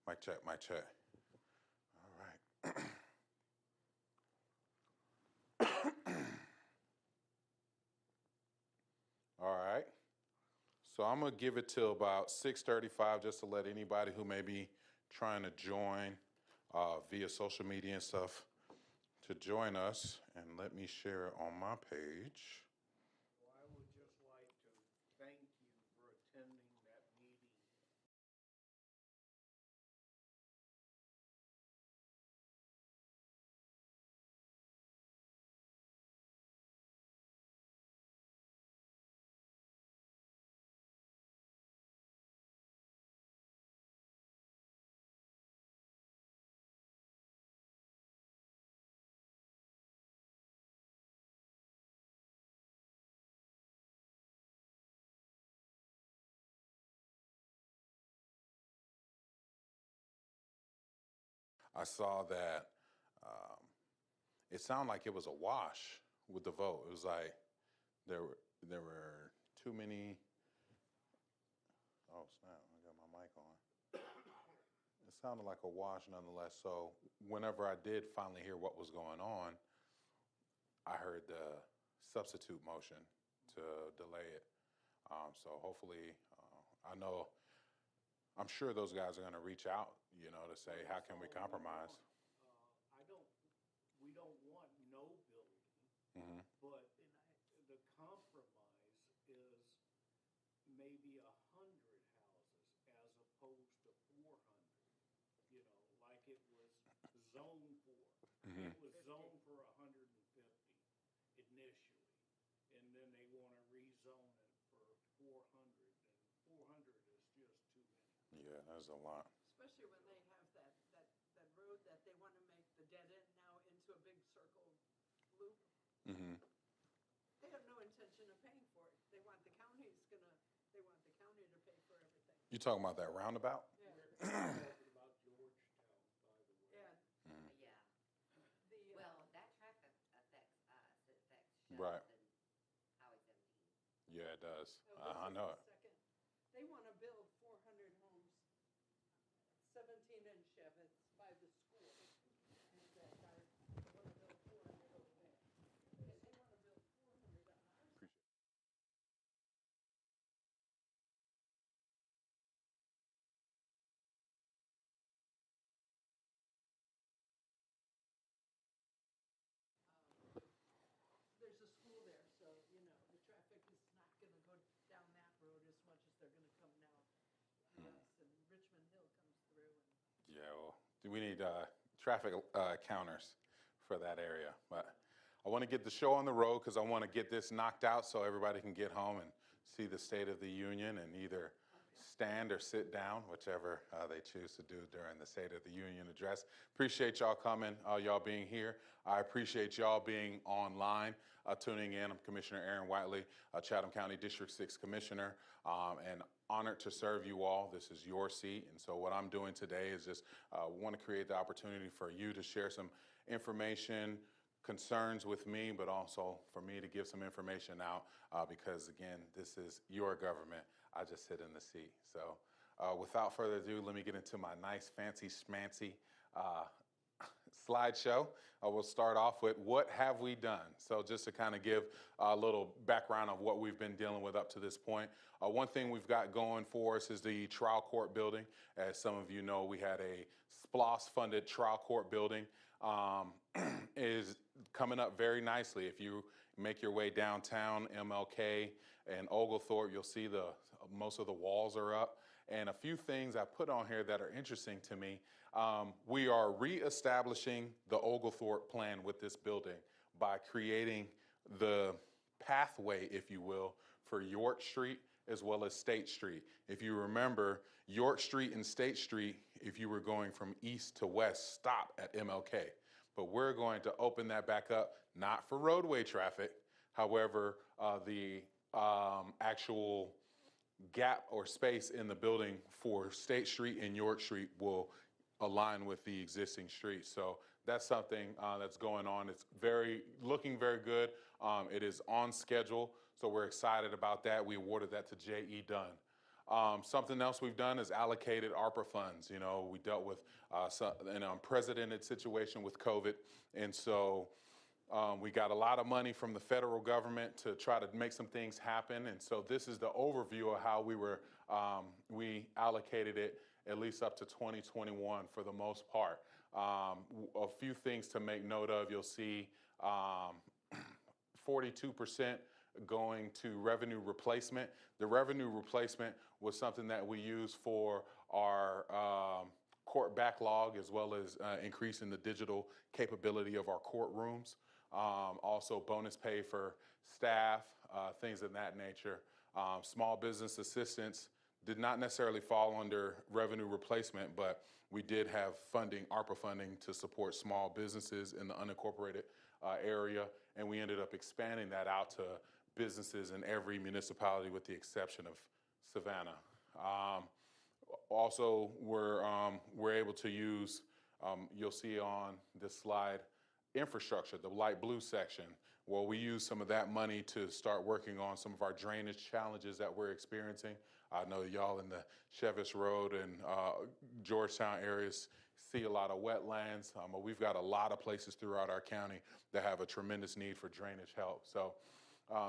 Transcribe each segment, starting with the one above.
Mic check, mic check. All right. All right. So I'm gonna give it till about 6:35 just to let anybody who may be trying to join via social media and stuff to join us. And let me share it on my page. Well, I would just like to thank you for attending that meeting. I saw that it sounded like it was a wash with the vote. It was like there were too many. Oh snap! I got my mic on. It sounded like a wash nonetheless. So whenever I did finally hear what was going on, I heard the substitute motion to delay it. So hopefully, I'm sure those guys are going to reach out, to say, how can we compromise? We don't want no building, but the compromise is maybe 100 houses as opposed to 400. Like it was zoned for. It was zoned for 150 initially, and then they want to rezone it for 400, and 400 is just too many. Yeah, that's a lot. Especially when they have that road that they want to make the dead end now into a big circle loop. They have no intention of paying for it. They want the county to pay for everything. You talking about that roundabout? Yeah. We're talking about Georgetown, by the way. Yeah. Yeah, The, well, that traffic affects us, it affects Right. Shells and Highway 17. Yeah, it does. this I is know the it. second. They want to build 400 homes, 17-inch Chevrets by the school. And they want to build 400 over there. And they want to build 400 on our side. Appreciate it. There's a school there, so, the traffic is not going to go down that road as much as they're going to come now. Yes, and Richmond Hill comes through. Yeah, well, we need traffic counters for that area. But I want to get the show on the road because I want to get this knocked out so everybody can get home and see the State of the Union and either stand or sit down, whichever they choose to do during the State of the Union address. Appreciate y'all coming, y'all being here. I appreciate y'all being online, tuning in. I'm Commissioner Aaron Whiteley, Chatham County District 6 Commissioner, and honored to serve you all. This is your seat. And so what I'm doing today is just want to create the opportunity for you to share some information, concerns with me, but also for me to give some information out because, again, this is your government. I just sit in the seat. So without further ado, let me get into my nice, fancy, schmancy slideshow. We'll start off with what have we done? So just to kind of give a little background of what we've been dealing with up to this point. One thing we've got going for us is the trial court building. As some of you know, we had a SPLOST funded trial court building is coming up very nicely. If you make your way downtown MLK and Oglethorpe, you'll see most of the walls are up. And a few things I put on here that are interesting to me. We are reestablishing the Oglethorpe plan with this building by creating the pathway, if you will, for York Street as well as State Street. If you remember, York Street and State Street, if you were going from east to west, stop at MLK. But we're going to open that back up, not for roadway traffic. However, the actual gap or space in the building for State Street and York Street will align with the existing streets. So that's something that's going on. It's looking very good. It is on schedule, so we're excited about that. We awarded that to J.E. Dunn. Something else we've done is allocated ARPA funds. You know, we dealt with an unprecedented situation with COVID, and so we got a lot of money from the federal government to try to make some things happen. And so this is the overview of how we allocated it at least up to 2021 for the most part. A few things to make note of. You'll see 42% going to revenue replacement. The revenue replacement was something that we used for our court backlog, as well as increasing the digital capability of our courtrooms. Also bonus pay for staff, things of that nature. Small business assistance did not necessarily fall under revenue replacement, but we did have funding, ARPA funding, to support small businesses in the unincorporated area, and we ended up expanding that out to businesses in every municipality with the exception of Savannah. Also, we're able to use, you'll see on this slide, infrastructure, the light blue section. Well, we use some of that money to start working on some of our drainage challenges that we're experiencing. I know y'all in the Chevis Road and Georgetown areas see a lot of wetlands. But we've got a lot of places throughout our county that have a tremendous need for drainage help. So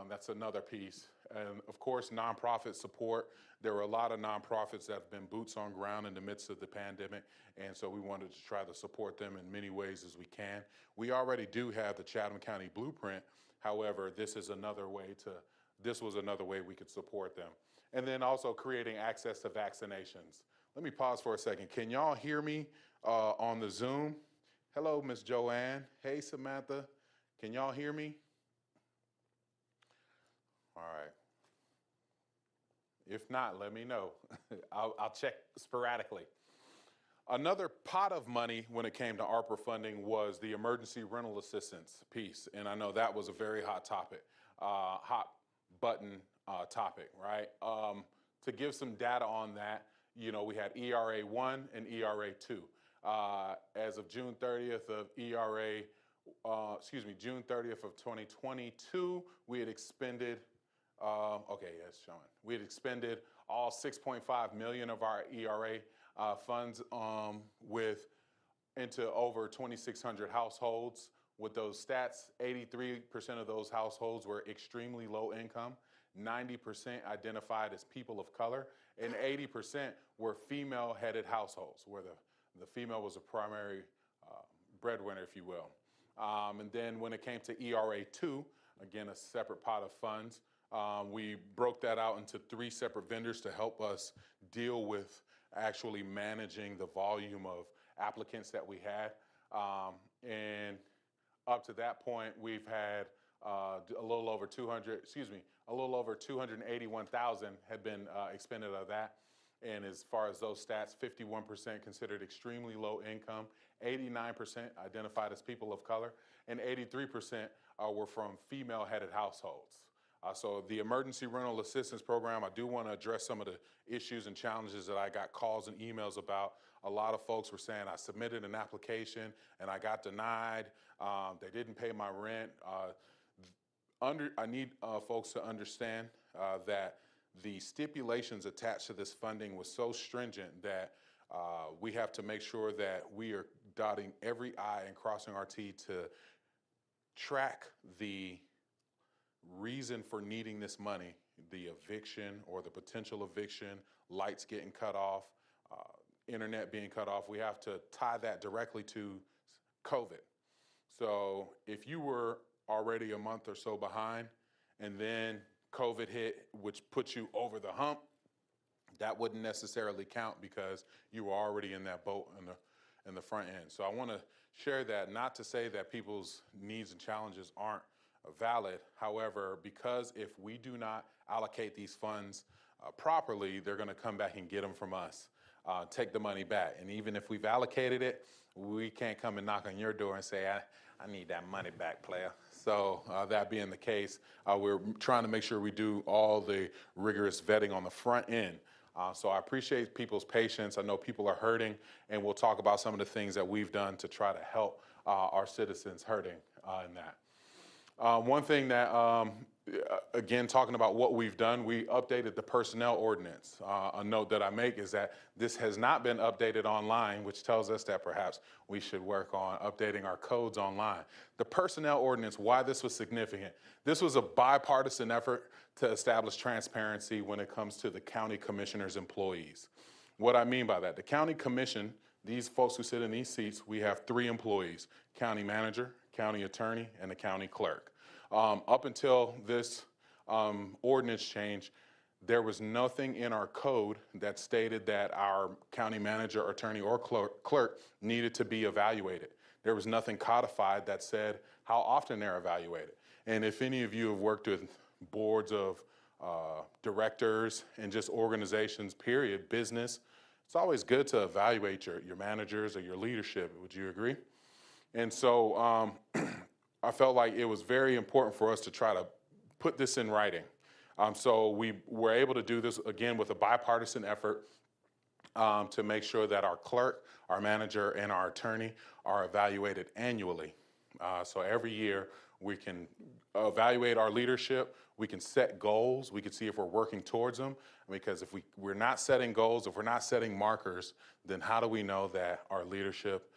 that's another piece. And of course, nonprofit support. There were a lot of nonprofits that have been boots on ground in the midst of the pandemic, and so we wanted to try to support them in many ways as we can. We already do have the Chatham County Blueprint. However, this was another way we could support them. And then also creating access to vaccinations. Let me pause for a second. Can y'all hear me on the Zoom? Hello, Miss Joanne. Hey, Samantha. Can y'all hear me? All right. If not, let me know. I'll check sporadically. Another pot of money when it came to ARPA funding was the emergency rental assistance piece. And I know that was a very hot topic, hot button topic, right? To give some data on that, you know, we had ERA 1 and ERA 2. As of June 30th of June 30th of 2022, we had expended, we had expended all 6.5 million of our ERA funds into over 2,600 households. With those stats, 83% of those households were extremely low income, 90% identified as people of color, and 80% were female-headed households, where the female was a primary breadwinner, if you will. And then when it came to ERA 2, again, a separate pot of funds, we broke that out into 3 separate vendors to help us deal with actually managing the volume of applicants that we had. And up to that point, we've had a little over 281,000 had been expended of that. And as far as those stats, 51% considered extremely low income, 89% identified as people of color, and 83% were from female-headed households. So the emergency rental assistance program, I do want to address some of the issues and challenges that I got calls and emails about. A lot of folks were saying I submitted an application and I got denied. They didn't pay my rent. I need folks to understand that the stipulations attached to this funding was so stringent that we have to make sure that we are dotting every I and crossing our T to track the reason for needing this money, the eviction or the potential eviction, lights getting cut off, internet being cut off. We have to tie that directly to COVID. So if you were already a month or so behind and then COVID hit, which puts you over the hump, that wouldn't necessarily count because you were already in that boat in the front end. So I want to share that, not to say that people's needs and challenges aren't valid. However, because if we do not allocate these funds properly, they're going to come back and get them from us, take the money back. And even if we've allocated it, we can't come and knock on your door and say, I need that money back, player. So that being the case, we're trying to make sure we do all the rigorous vetting on the front end. So I appreciate people's patience. I know people are hurting, and we'll talk about some of the things that we've done to try to help our citizens hurting in that. One thing that, again, talking about what we've done, we updated the personnel ordinance. A note that I make is that this has not been updated online, which tells us that perhaps we should work on updating our codes online. The personnel ordinance, why this was significant. This was a bipartisan effort to establish transparency when it comes to the county commissioner's employees. What I mean by that, the county commission, these folks who sit in these seats, we have 3 employees: county manager, county attorney, and the county clerk. Up until this ordinance change, there was nothing in our code that stated that our county manager, attorney, or clerk needed to be evaluated. There was nothing codified that said how often they're evaluated. And if any of you have worked with boards of directors and just organizations, period, business, it's always good to evaluate your managers or your leadership. Would you agree? And so I felt like it was very important for us to try to put this in writing. So we were able to do this, again, with a bipartisan effort to make sure that our clerk, our manager, and our attorney are evaluated annually. So every year we can evaluate our leadership, we can set goals, we can see if we're working towards them, because if we're not setting goals, if we're not setting markers, then how do we know that our leadership,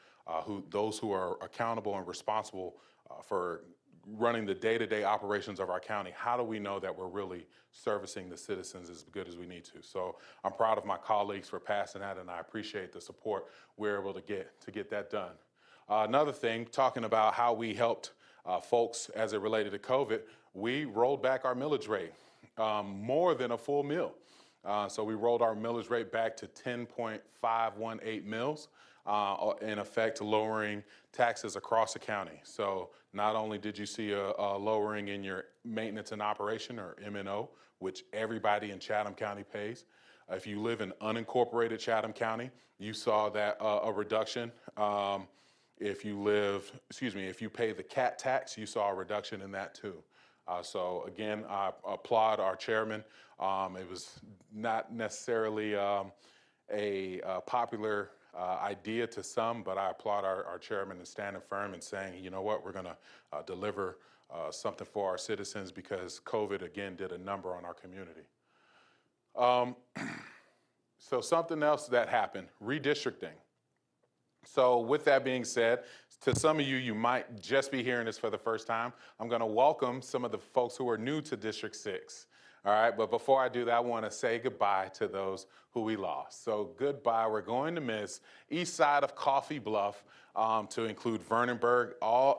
those who are accountable and responsible for running the day-to-day operations of our county, how do we know that we're really servicing the citizens as good as we need to? So I'm proud of my colleagues for passing that, and I appreciate the support we're able to get that done. Another thing, talking about how we helped folks as it related to COVID, we rolled back our millage rate, more than a full mill. So we rolled our millage rate back to 10.518 mills, in effect lowering taxes across the county. So not only did you see a lowering in your maintenance and operation, or M&O, which everybody in Chatham County pays. If you live in unincorporated Chatham County, you saw that a reduction. If you pay the CAT tax, you saw a reduction in that too. So again, I applaud our chairman. It was not necessarily a popular idea to some, but I applaud our chairman in standing firm and saying, you know what, we're gonna deliver something for our citizens, because COVID, again, did a number on our community. So something else that happened, redistricting. So with that being said, to some of you, you might just be hearing this for the first time. I'm going to welcome some of the folks who are new to District 6. All right, but before I do that, I want to say goodbye to those who we lost. So goodbye. We're going to miss east side of Coffee Bluff, to include Vernonburg.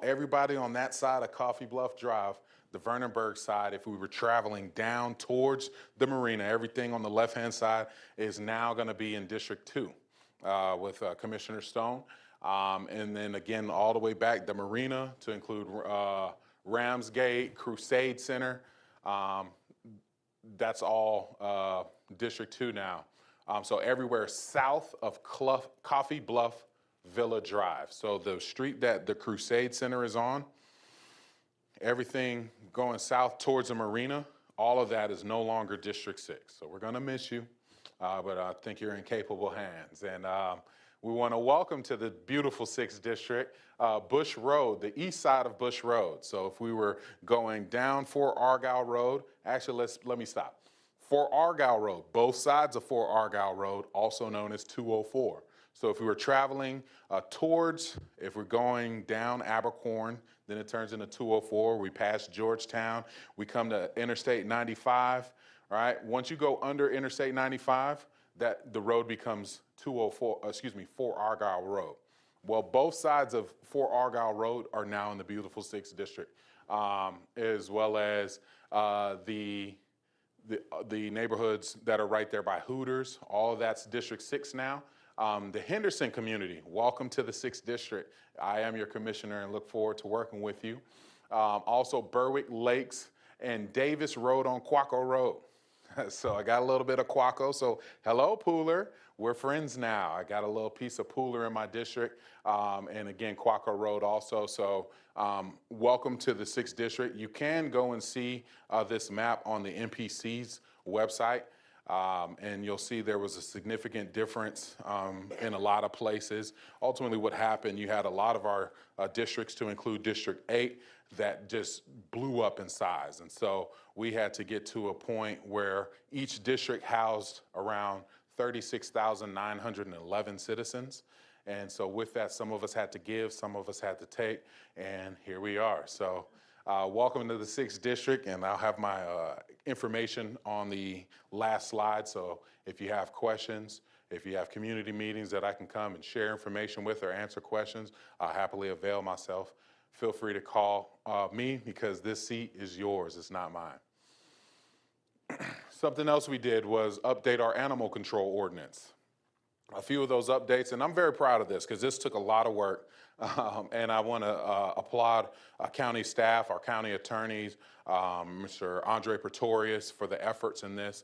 Everybody on that side of Coffee Bluff Drive, the Vernonburg side, if we were traveling down towards the marina, everything on the left-hand side is now going to be in District 2 with Commissioner Stone. And then again, all the way back, the marina to include Ramsgate, Crusade Center. That's all District 2 now. So everywhere south of Coffee Bluff Villa Drive. So the street that the Crusade Center is on, everything going south towards the marina, all of that is no longer District 6. So we're going to miss you, but I think you're in capable hands. And we want to welcome to the beautiful 6th District, Bush Road, the east side of Bush Road. So if we were going down Fort Argyle Road, actually, let me stop. Fort Argyle Road, both sides of Fort Argyle Road, also known as 204. So if we were traveling if we're going down Abercorn, then it turns into 204. We pass Georgetown. We come to Interstate 95. All right. Once you go under Interstate 95, the road becomes Fort Argyle Road. Well, both sides of Fort Argyle Road are now in the beautiful 6th District, as well as the neighborhoods that are right there by Hooters. All of that's District 6 now. The Henderson community, welcome to the 6th District. I am your commissioner and look forward to working with you. Also Berwick Lakes and Davis Road on Quaco Road. So I got a little bit of Quaco. So hello, Pooler. We're friends now. I got a little piece of Pooler in my district. And again, Quaco Road also. So welcome to the 6th District. You can go and see this map on the NPC's website. And you'll see there was a significant difference in a lot of places. Ultimately, what happened, you had a lot of our districts, to include District 8, that just blew up in size. And so we had to get to a point where each district housed around 36,911 citizens. And so with that, some of us had to give, some of us had to take, and here we are. So welcome to the 6th District, and I'll have my information on the last slide. So if you have questions, if you have community meetings that I can come and share information with or answer questions, I'll happily avail myself. Feel free to call me, because this seat is yours, it's not mine. Something else we did was update our animal control ordinance. A few of those updates, and I'm very proud of this because this took a lot of work. And I want to applaud county staff, our county attorneys, Mr. Andre Pretorius, for the efforts in this.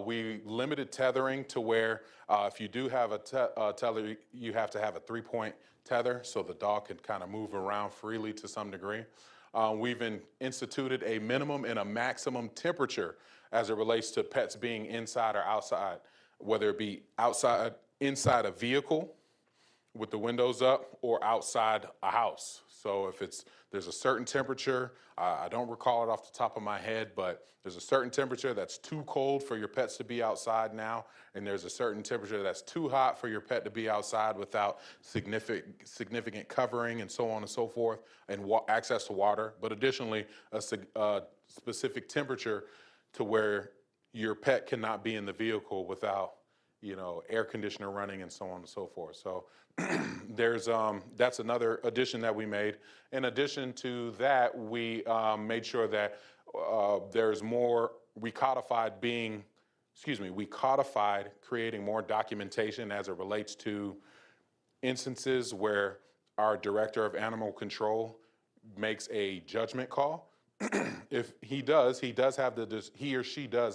We limited tethering to where if you do have a tether, you have to have a 3-point tether so the dog can kind of move around freely to some degree. We've instituted a minimum and a maximum temperature as it relates to pets being inside or outside, whether it be inside a vehicle with the windows up or outside a house. So if there's a certain temperature, I don't recall it off the top of my head, but there's a certain temperature that's too cold for your pets to be outside now, and there's a certain temperature that's too hot for your pet to be outside without significant covering and so on and so forth, and access to water. But additionally, a specific temperature to where your pet cannot be in the vehicle without air conditioner running and so on and so forth. So that's another addition that we made. In addition to that, we made sure that there's more, we codified creating more documentation as it relates to instances where our director of animal control makes a judgment call. If he or she does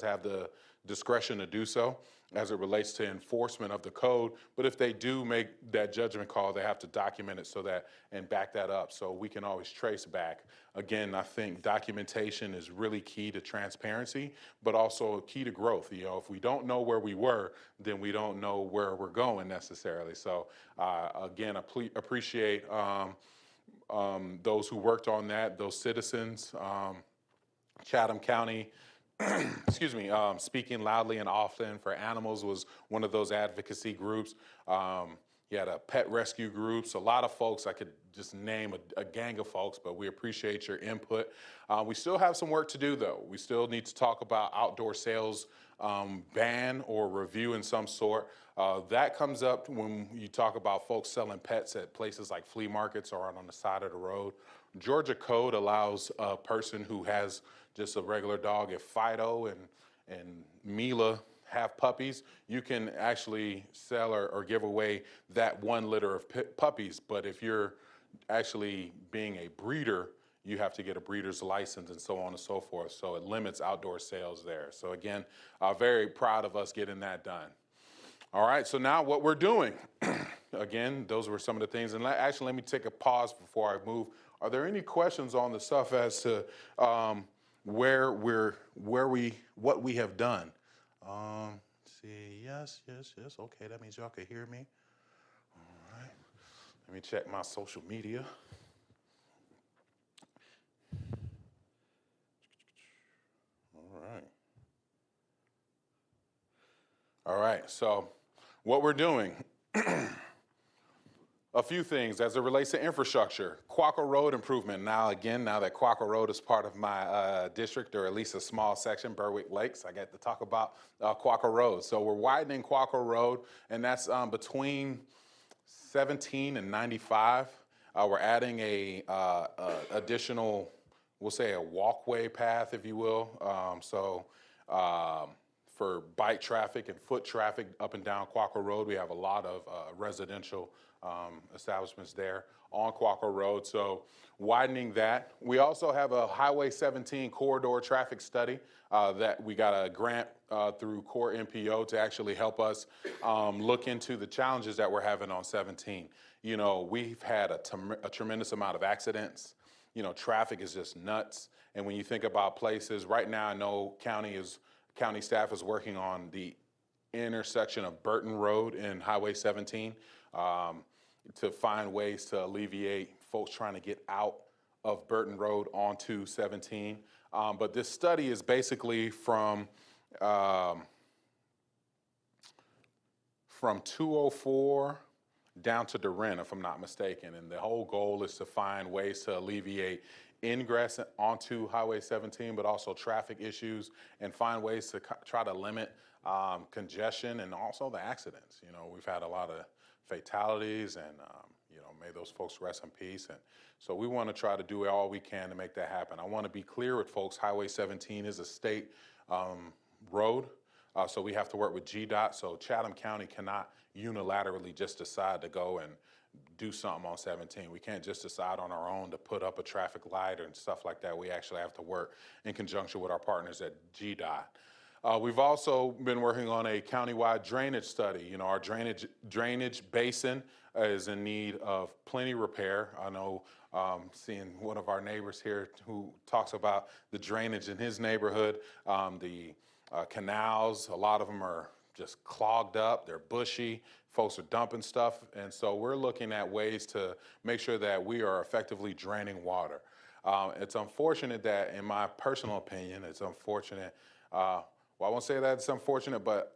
have the discretion to do so as it relates to enforcement of the code. But if they do make that judgment call, they have to document it and back that up so we can always trace back. Again, I think documentation is really key to transparency, but also key to growth. If we don't know where we were, then we don't know where we're going necessarily. So again, appreciate those who worked on that, those citizens. Chatham County, Speaking Loudly and Often for Animals was one of those advocacy groups. You had a pet rescue groups, a lot of folks. I could just name a gang of folks, but we appreciate your input. We still have some work to do, though. We still need to talk about outdoor sales ban or review in some sort. That comes up when you talk about folks selling pets at places like flea markets or on the side of the road. Georgia code allows a person who has just a regular dog, if Fido and Mila have puppies, you can actually sell or give away that one litter of puppies. But if you're actually being a breeder, you have to get a breeder's license and so on and so forth. So it limits outdoor sales there. So again, very proud of us getting that done. All right, so now what we're doing. Again, those were some of the things. And actually, let me take a pause before I move. Are there any questions on the stuff as to what we have done? See, yes. Okay, that means y'all can hear me. All right. Let me check my social media. All right, so what we're doing, a few things as it relates to infrastructure. Quaco Road improvement. Now that Quaco Road is part of my district, or at least a small section, Berwick Lakes, I get to talk about Quaco Road. So we're widening Quaco Road, and that's between 17 and 95. We're adding a additional, we'll say a walkway path, if you will. For bike traffic and foot traffic up and down Quaco Road, we have a lot of residential establishments there on Quaco Road, so widening that. We also have a Highway 17 corridor traffic study that we got a grant through Core MPO to actually help us look into the challenges that we're having on 17. We've had a tremendous amount of accidents. Traffic is just nuts. And when you think about places, right now I know county is county staff is working on the intersection of Burton Road and Highway 17 to find ways to alleviate folks trying to get out of Burton Road onto 17. But this study is basically from 204 down to Durin, if I'm not mistaken. And the whole goal is to find ways to alleviate ingress onto Highway 17, but also traffic issues, and find ways to try to limit congestion and also the accidents. You know, we've had a lot of fatalities, and you know, may those folks rest in peace. And so we want to try to do all we can to make that happen. I want to be clear with folks, Highway 17 is a state road. So we have to work with GDOT. So Chatham County cannot unilaterally just decide to go and do something on 17. We can't just decide on our own to put up a traffic light and stuff like that. We actually have to work in conjunction with our partners at GDOT. We've also been working on a countywide drainage study. You know, our drainage basin is in need of plenty repair. I know seeing one of our neighbors here who talks about the drainage in his neighborhood, the canals, a lot of them are just clogged up, they're bushy, folks are dumping stuff, and so we're looking at ways to make sure that we are effectively draining water. It's unfortunate that, in my personal opinion, it's unfortunate, well, I won't say that it's unfortunate, but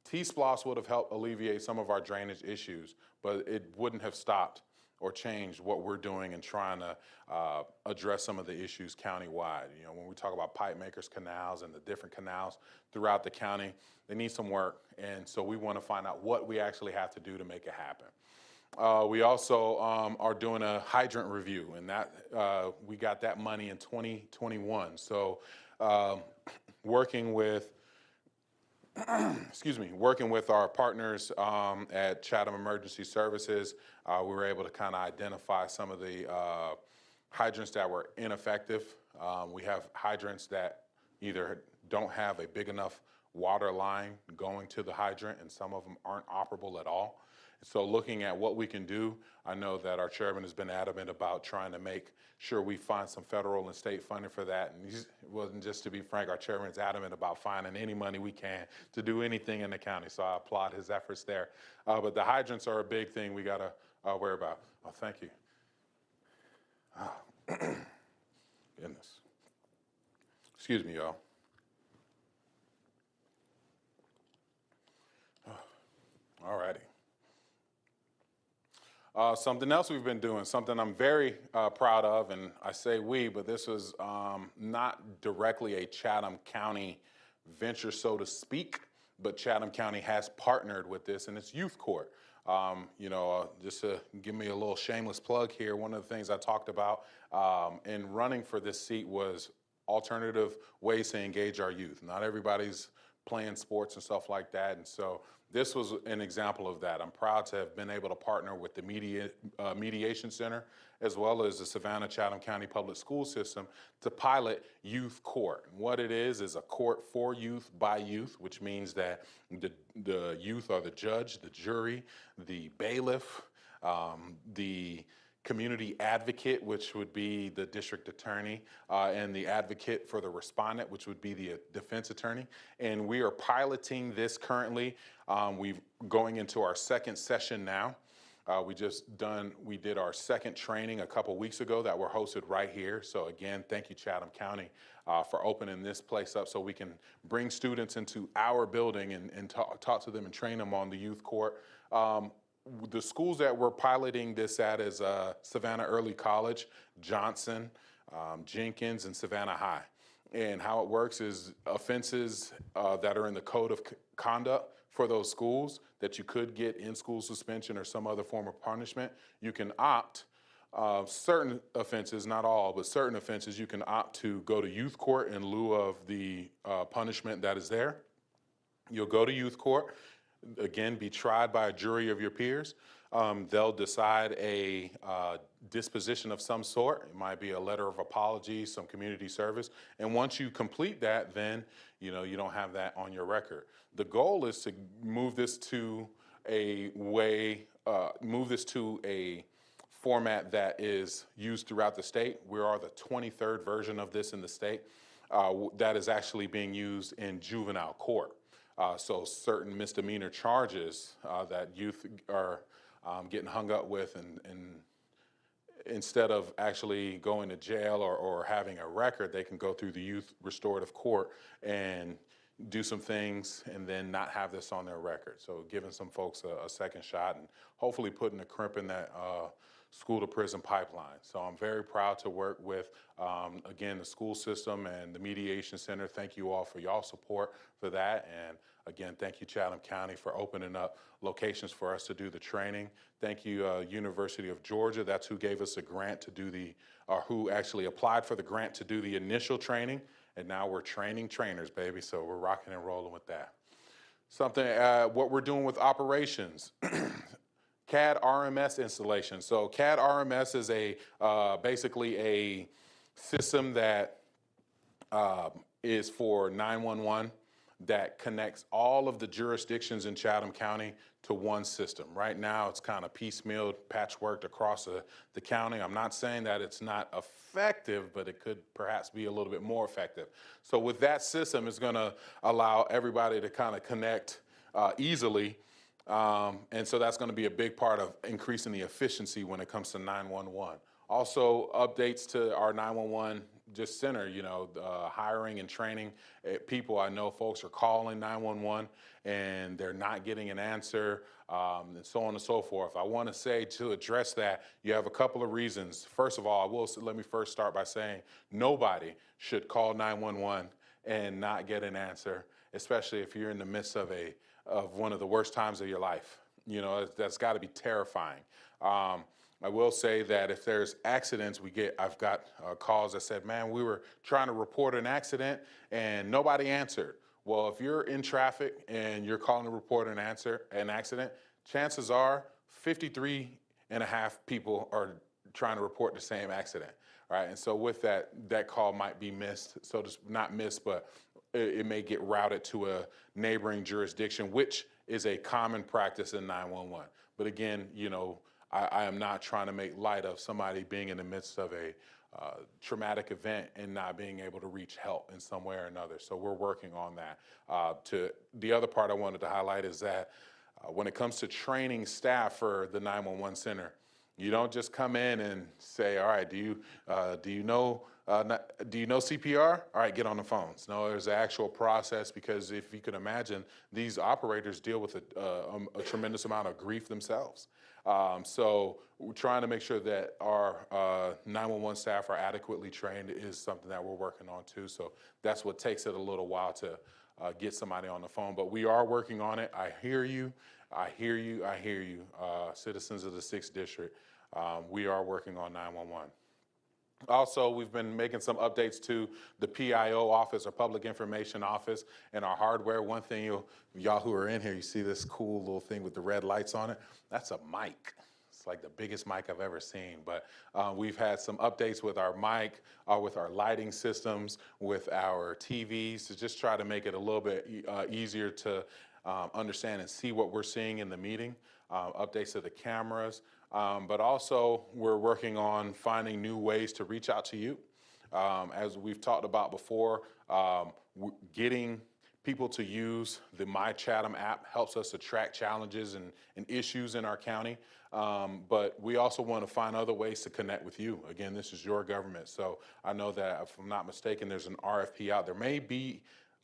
T-Splosh would have helped alleviate some of our drainage issues, but it wouldn't have stopped or changed what we're doing and trying to address some of the issues countywide. You know, when we talk about pipe makers canals and the different canals throughout the county, they need some work. And so we want to find out what we actually have to do to make it happen. We also are doing a hydrant review, and that we got that money in 2021. So working with working with our partners at Chatham Emergency Services, we were able to kind of identify some of the hydrants that were ineffective. We have hydrants that either don't have a big enough water line going to the hydrant, and some of them aren't operable at all. So looking at what we can do, I know that our chairman has been adamant about trying to make sure we find some federal and state funding for that. And it wasn't just, to be frank, our chairman's adamant about finding any money we can to do anything in the county. So I applaud his efforts there. But the hydrants are a big thing we gotta worry about. Oh, thank you. Goodness. Excuse me, y'all. All righty. Something else we've been doing, something I'm very proud of, and I say we, but this was not directly a Chatham County venture, so to speak, but Chatham County has partnered with this, and it's Youth Court. You know, just to give me a little shameless plug here, one of the things I talked about in running for this seat was alternative ways to engage our youth. Not everybody's playing sports and stuff like that, and so this was an example of that. I'm proud to have been able to partner with the Mediation Center, as well as the Savannah-Chatham County Public School System, to pilot Youth Court. And what it is a court for youth by youth, which means that the youth are the judge, the jury, the bailiff, the community advocate, which would be the district attorney, and the advocate for the respondent, which would be the defense attorney. And we are piloting this currently. We're going into our second session now. We did our second training a couple weeks ago that were hosted right here. So again, thank you, Chatham County, for opening this place up so we can bring students into our building and talk to them and train them on the youth court. The schools that we're piloting this at is Savannah Early College, Johnson, Jenkins, and Savannah High. And how it works is offenses that are in the code of conduct for those schools that you could get in-school suspension or some other form of punishment, you can opt, certain offenses, not all, but certain offenses, you can opt to go to youth court in lieu of the punishment that is there. You'll go to youth court. Again, be tried by a jury of your peers. They'll decide a disposition of some sort. It might be a letter of apology, some community service. And once you complete that, then you don't have that on your record. The goal is to move this to a format that is used throughout the state. We are the 23rd version of this in the state. that is actually being used in juvenile court. So certain misdemeanor charges that youth are getting hung up with, and instead of actually going to jail or having a record, they can go through the youth restorative court and do some things and then not have this on their record. So giving some folks a second shot and hopefully putting a crimp in that school to prison pipeline. So I'm very proud to work with, again, the school system and the mediation center. Thank you all for y'all support for that. And again, thank you, Chatham County, for opening up locations for us to do the training. Thank you, University of Georgia. That's who gave us a grant to do or who actually applied for the grant to do the initial training. And now we're training trainers, baby. So we're rocking and rolling with that. Something, what we're doing with operations. CAD RMS installation. So CAD RMS is basically a system that is for 911 that connects all of the jurisdictions in Chatham County to one system. Right now, it's kind of piecemealed, patchworked across the county. I'm not saying that it's not effective, but it could perhaps be a little bit more effective. So with that system, it's going to allow everybody to kind of connect easily. And so that's going to be a big part of increasing the efficiency when it comes to 911. Also, updates to our 911 just center, hiring and training people. I know folks are calling 911 and they're not getting an answer, and so on and so forth. I want to say, to address that, you have a couple of reasons. First of all, let me first start by saying nobody should call 911 and not get an answer, especially if you're in the midst of one of the worst times of your life. That's got to be terrifying. I will say that if there's accidents, I've got calls that said, man, we were trying to report an accident and nobody answered. Well, if you're in traffic and you're calling to report an accident, chances are 53 and a half people are trying to report the same accident, right? And so with that call might be missed, not missed, but it may get routed to a neighboring jurisdiction, which is a common practice in 911. But again, I am not trying to make light of somebody being in the midst of a traumatic event and not being able to reach help in some way or another. So we're working on that. The other part I wanted to highlight is that when it comes to training staff for the 911 center, you don't just come in and say, all right, do you know CPR? All right, get on the phones. No, there's an actual process, because if you can imagine, these operators deal with a tremendous amount of grief themselves. So we're trying to make sure that our 911 staff are adequately trained is something that we're working on too. So that's what takes it a little while to get somebody on the phone. But we are working on it. I hear you. I hear you. I hear you. Citizens of the 6th District, we are working on 911. Also, we've been making some updates to the PIO office, or Public Information Office, and our hardware. One thing, y'all who are in here, you see this cool little thing with the red lights on it? That's a mic. It's like the biggest mic I've ever seen. But we've had some updates with our mic, with our lighting systems, with our TVs, to just try to make it a little bit easier to understand and see what we're seeing in the meeting. Updates to the cameras. But also, we're working on finding new ways to reach out to you. As we've talked about before, getting people to use the My Chatham app helps us to track challenges and issues in our county. But we also want to find other ways to connect with you. Again, this is your government. So I know that, if I'm not mistaken, there's an RFP out there.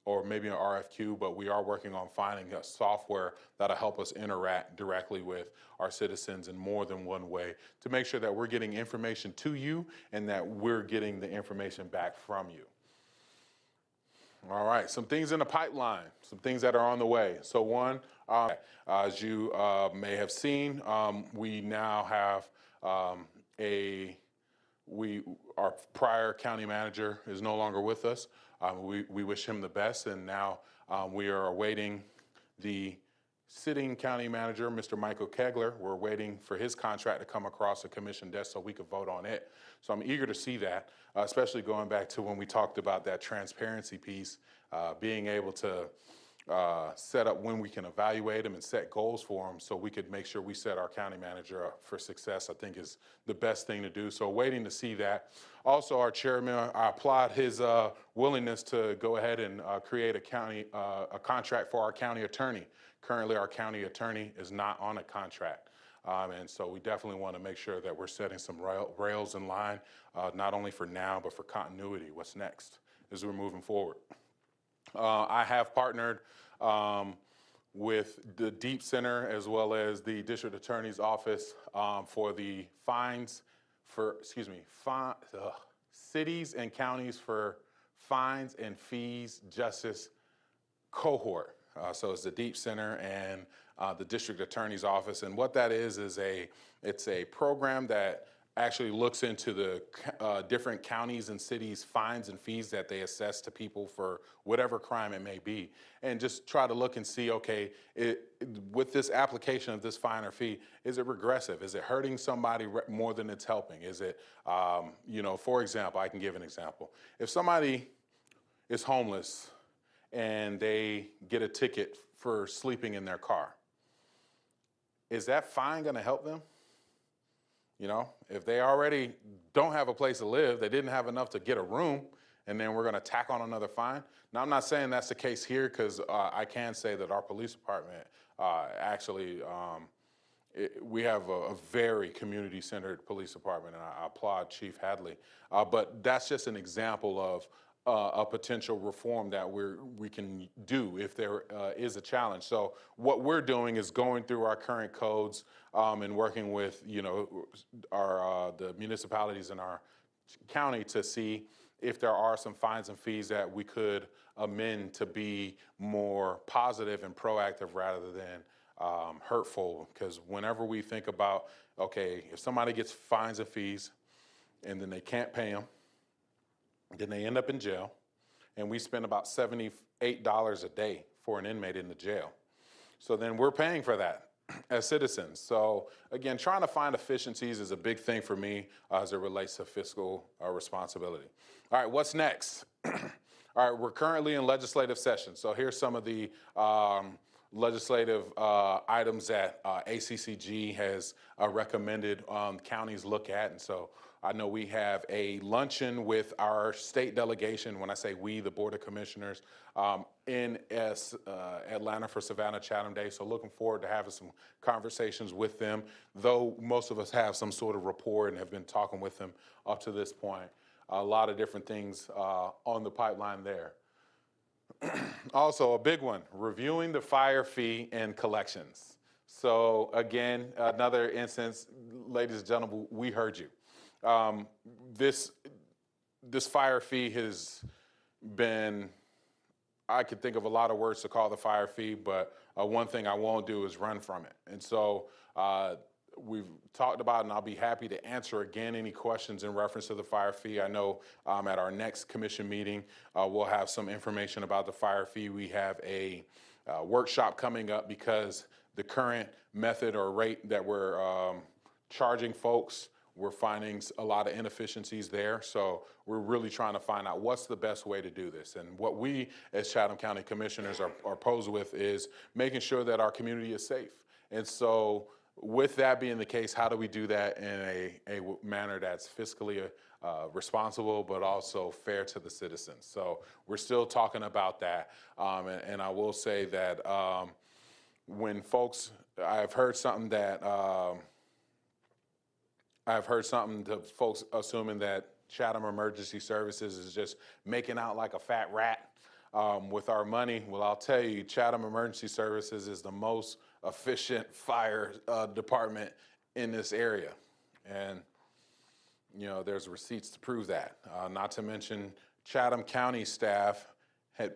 Or maybe an RFQ, but we are working on finding a software that'll help us interact directly with our citizens in more than one way, to make sure that we're getting information to you and that we're getting the information back from you. All right, some things in the pipeline, some things that are on the way. So one, as you may have seen, we now have our prior county manager is no longer with us. We wish him the best, and now we are awaiting the sitting county manager, Mr. Michael Kegler. We're waiting for his contract to come across the commission desk so we could vote on it. So I'm eager to see that, especially going back to when we talked about that transparency piece, being able to set up when we can evaluate them and set goals for them so we could make sure we set our county manager up for success, I think is the best thing to do. So waiting to see that. Also, our chairman, I applaud his willingness to go ahead and create a contract for our county attorney. Currently, our county attorney is not on a contract. And so we definitely want to make sure that we're setting some rails in line, not only for now, but for continuity, what's next as we're moving forward. I have partnered with the Deep Center as well as the District Attorney's Office for the cities and counties for fines and fees justice cohort. So it's the Deep Center and the District Attorney's Office. And what that is it's a program that actually looks into the different counties and cities' fines and fees that they assess to people for whatever crime it may be. And just try to look and see, okay, with this application of this fine or fee, is it regressive? Is it hurting somebody more than it's helping? Is it, for example, I can give an example. If somebody is homeless and they get a ticket for sleeping in their car, is that fine gonna help them? If they already don't have a place to live, they didn't have enough to get a room, and then we're gonna tack on another fine. Now, I'm not saying that's the case here, because I can say that our police department we have a very community-centered police department, and I applaud Chief Hadley. But that's just an example of a potential reform that we can do if there is a challenge. So what we're doing is going through our current codes and working with the municipalities in our county to see if there are some fines and fees that we could amend to be more positive and proactive rather than hurtful. Because whenever we think about, okay, if somebody gets fines and fees and then they can't pay them, then they end up in jail, and we spend about $78 a day for an inmate in the jail. So then we're paying for that as citizens. So again, trying to find efficiencies is a big thing for me as it relates to fiscal responsibility. All right, what's next? All right, we're currently in legislative session. So here's some of the legislative items that ACCG has recommended counties look at. And so I know we have a luncheon with our state delegation, when I say we, the Board of Commissioners, in Atlanta for Savannah Chatham Day. So looking forward to having some conversations with them, though most of us have some sort of rapport and have been talking with them up to this point. A lot of different things on the pipeline there. Also, a big one, reviewing the fire fee and collections. So again, another instance, ladies and gentlemen, we heard you. This fire fee has been, I could think of a lot of words to call the fire fee, but one thing I won't do is run from it. And so we've talked about, and I'll be happy to answer again any questions in reference to the fire fee. I know at our next commission meeting, we'll have some information about the fire fee. We have a workshop coming up because the current method or rate that we're charging folks, we're finding a lot of inefficiencies there. So we're really trying to find out what's the best way to do this. And what we as Chatham County Commissioners are posed with is making sure that our community is safe. And so with that being the case, how do we do that in a manner that's fiscally responsible, but also fair to the citizens? So we're still talking about that. And I will say that when folks, I've heard something to folks assuming that Chatham Emergency Services is just making out like a fat rat with our money. Well, I'll tell you, Chatham Emergency Services is the most efficient fire department in this area. And, there's receipts to prove that. Not to mention Chatham County staff had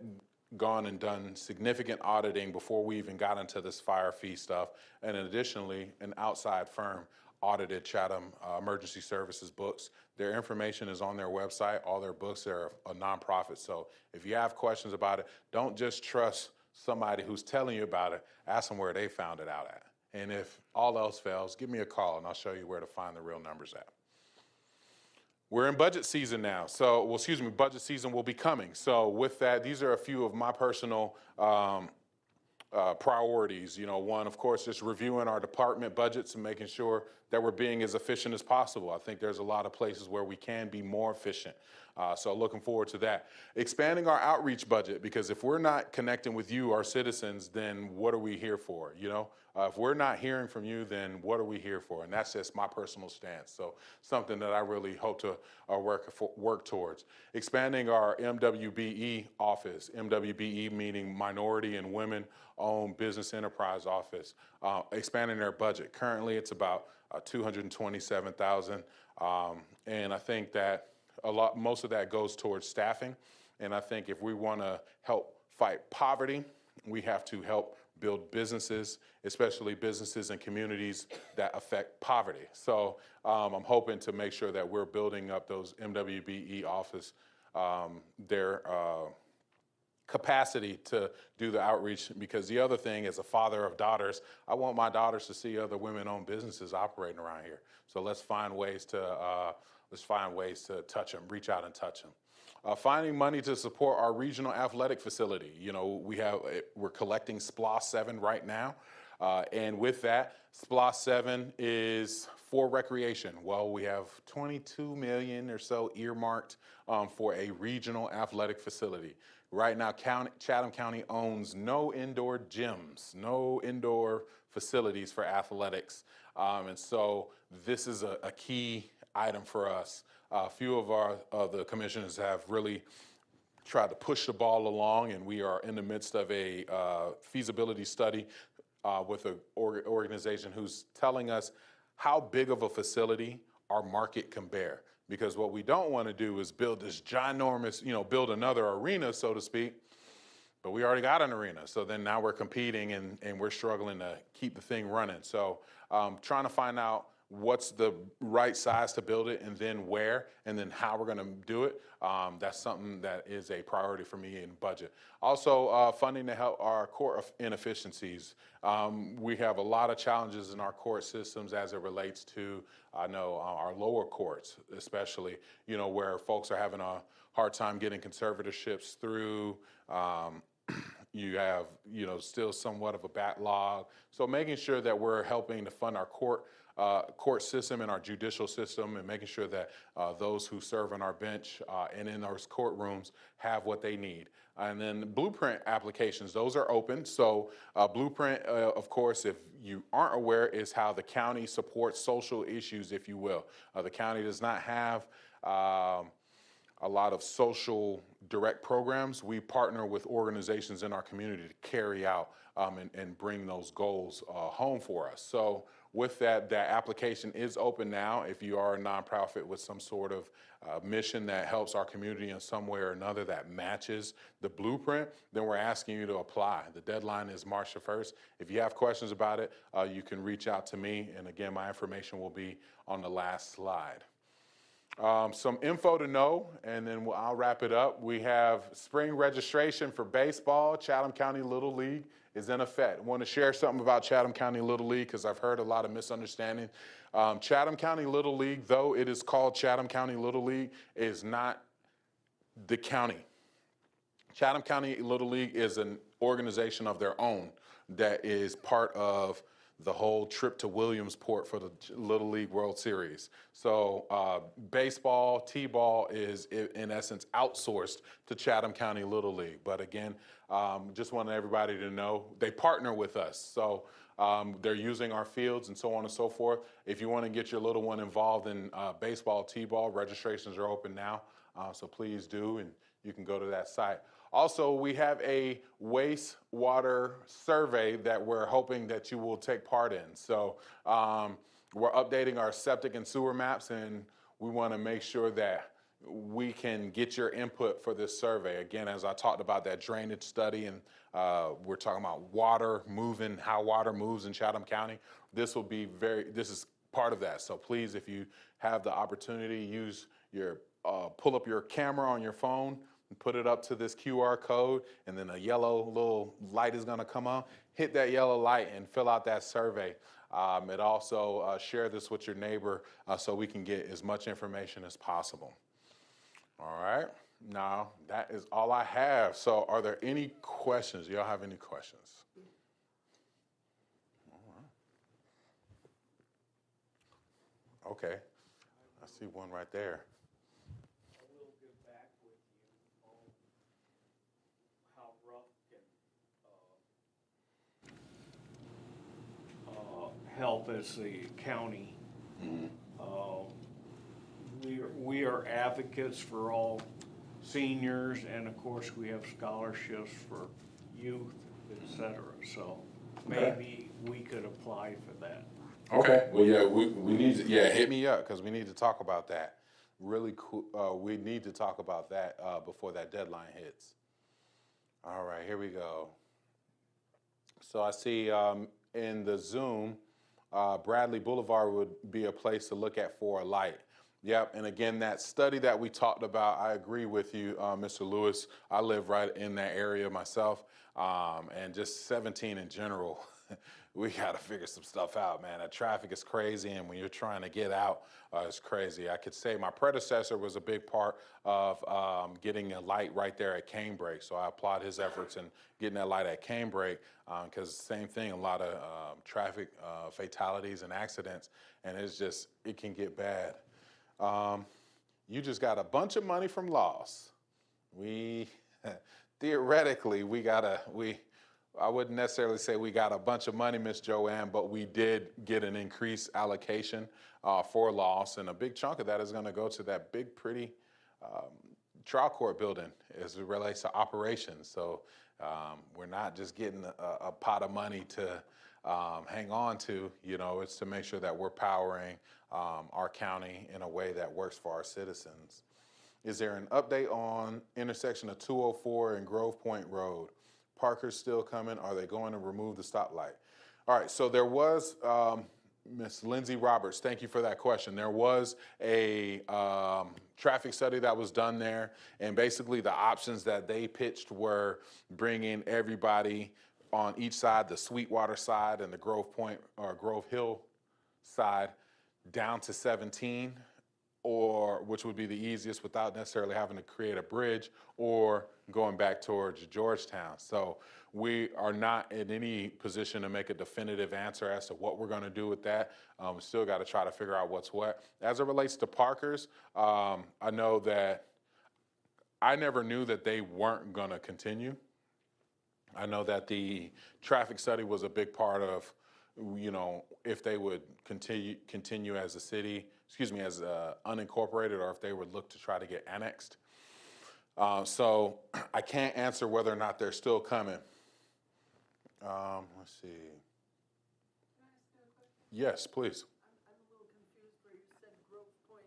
gone and done significant auditing before we even got into this fire fee stuff. And additionally, an outside firm audited Chatham Emergency Services books. Their information is on their website. All their books are a nonprofit. So if you have questions about it, don't just trust somebody who's telling you about it. Ask them where they found it out at. And if all else fails, give me a call and I'll show you where to find the real numbers at. We're in budget season now. Budget season will be coming. So with that, these are a few of my personal priorities. One, of course, just reviewing our department budgets and making sure that we're being as efficient as possible. I think there's a lot of places where we can be more efficient. So looking forward to that. Expanding our outreach budget, because if we're not connecting with you, our citizens, then what are we here for? If we're not hearing from you, then what are we here for? And that's just my personal stance. So something that I really hope to work towards. Expanding our MWBE office, MWBE meaning Minority and Women-Owned Business Enterprise Office, expanding their budget. Currently, it's about $227,000, and I think that most of that goes towards staffing. And I think if we want to help fight poverty, we have to help build businesses, especially businesses in communities that affect poverty. So I'm hoping to make sure that we're building up those MWBE office, their capacity to do the outreach, because the other thing, as a father of daughters, I want my daughters to see other women-owned businesses operating around here. So let's find ways to touch them, reach out and touch them. Finding money to support our regional athletic facility. We're collecting SPLOS 7 right now. And with that, SPLOS 7 is for recreation. Well, we have 22 million or so earmarked for a regional athletic facility. Right now, Chatham County owns no indoor gyms, no indoor facilities for athletics. And so this is a key item for us. A few of the commissioners have really tried to push the ball along, and we are in the midst of a feasibility study with an organization who's telling us how big of a facility our market can bear. Because what we don't want to do is build this ginormous, build another arena, so to speak, but we already got an arena. So then now we're competing and we're struggling to keep the thing running. So trying to find out what's the right size to build it, and then where, and then how we're going to do it. That's something that is a priority for me in budget. Also, funding to help our court inefficiencies. We have a lot of challenges in our court systems as it relates to, our lower courts, especially, where folks are having a hard time getting conservatorships through. You have, still somewhat of a backlog. So making sure that we're helping to fund our court system and our judicial system, and making sure that those who serve on our bench and in those courtrooms have what they need. And then blueprint applications, those are open. So blueprint, of course, if you aren't aware, is how the county supports social issues, if you will. The county does not have a lot of social direct programs. We partner with organizations in our community to carry out and bring those goals home for us. So with that application is open now. If you are a nonprofit with some sort of mission that helps our community in some way or another that matches the blueprint, then we're asking you to apply. The deadline is March the 1st. If you have questions about it, you can reach out to me. And again, my information will be on the last slide. Some info to know, and then I'll wrap it up. We have spring registration for baseball. Chatham County Little League is in effect. I want to share something about Chatham County Little League because I've heard a lot of misunderstanding. Chatham County Little League, though it is called Chatham County Little League, is not the county. Chatham County Little League is an organization of their own that is part of the whole trip to Williamsport for the Little League World Series. So baseball, T-ball is in essence outsourced to Chatham County Little League. But again, just wanted everybody to know they partner with us. So they're using our fields and so on and so forth. If you want to get your little one involved in baseball, T-ball, registrations are open now. So please do, and you can go to that site. Also, we have a wastewater survey that we're hoping that you will take part in. So we're updating our septic and sewer maps, and we want to make sure that we can get your input for this survey. Again, as I talked about that drainage study, and we're talking about water moving, how water moves in Chatham County. This is part of that. So please, if you have the opportunity, use your, pull up your camera on your phone, put it up to this QR code, and then a yellow little light is gonna come on. Hit that yellow light and fill out that survey. And also share this with your neighbor so we can get as much information as possible. All right, now that is all I have. So are there any questions? Y'all have any questions? Okay. I see one right there. I will get back with you on how rough can help as the county. Uh, we are advocates for all seniors, and of course, we have scholarships for youth, et cetera. So maybe we could apply for that. Okay. Well, yeah, we need to, yeah, hit me up because we need to talk about that. Really cool. We need to talk about that before that deadline hits. All right, here we go. So I see in the Zoom, Bradley Boulevard would be a place to look at for a light. Yep, and again, that study that we talked about, I agree with you, Mr. Lewis. I live right in that area myself, and just 17 in general. We got to figure some stuff out, man. The traffic is crazy, and when you're trying to get out, it's crazy. I could say my predecessor was a big part of getting a light right there at Canebrake, so I applaud his efforts in getting that light at Canebrake, because same thing, a lot of traffic fatalities and accidents, and it can get bad. You just got a bunch of money from loss. We theoretically I wouldn't necessarily say we got a bunch of money, Miss Joanne, but we did get an increased allocation for loss, and a big chunk of that is going to go to that big, pretty trial court building as it relates to operations. So we're not just getting a pot of money to hang on to. It's to make sure that we're powering our county in a way that works for our citizens. Is there an update on intersection of 204 and Grove Point Road? Parker's still coming. Are they going to remove the stoplight? All right, so there was, Miss Lindsay Roberts, thank you for that question. There was a traffic study that was done there, and basically the options that they pitched were bringing everybody on each side, the Sweetwater side and the Grove Point or Grove Hill side, down to 17, or which would be the easiest without necessarily having to create a bridge, or going back towards Georgetown. So we are not in any position to make a definitive answer as to what we're going to do with that. We still got to try to figure out what's what. As it relates to Parkers, I know that I never knew that they weren't going to continue. I know that the traffic study was a big part of, if they would continue as a city, as unincorporated, or if they would look to try to get annexed. So I can't answer whether or not they're still coming. Let's see. Can I ask you a question? Yes, please. I'm a little confused where you said Grove Point